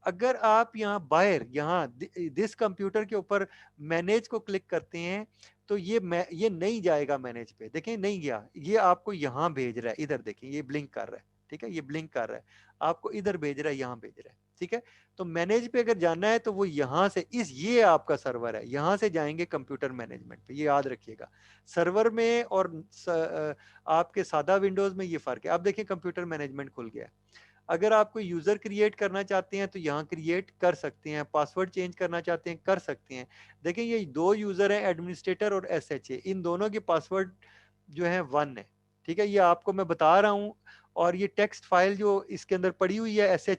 [SPEAKER 1] अगर आप यहाँ बाहर, यहाँ दिस कंप्यूटर के ऊपर मैनेज को क्लिक करते हैं, तो ये नहीं जाएगा मैनेज पे, देखें नहीं गया, ये आपको यहाँ भेज रहा है, इधर देखें, ये ब्लिंक कर रहा है, ठीक है, ये ब्लिंक कर रहा है, आपको इधर भेज रहा है, यहाँ भेज रहा है, ठीक है। तो मैनेज पे अगर जाना है तो वो यहाँ से ये आपका सर्वर है, यहाँ से जाएंगे कंप्यूटर मैनेजमेंट पे, ये याद रखिएगा। सर्वर में और आपके सादा विंडोज में ये फर्क है। अब देखिए कंप्यूटर मैनेजमेंट खुल गया है। अगर आप कोई यूजर क्रिएट करना चाहते हैं तो यहाँ क्रिएट कर सकते हैं, पासवर्ड चेंज करना चाहते हैं कर सकते हैं। देखिए ये दो यूजर हैं, एडमिनिस्ट्रेटर और SHA, इन दोनों के पासवर्ड जो है 1 है। ठीक है, ये आपको मैं बता रहा हूँ। और ये टेक्स्ट फाइल जो इसके अंदर पड़ी हुई है SH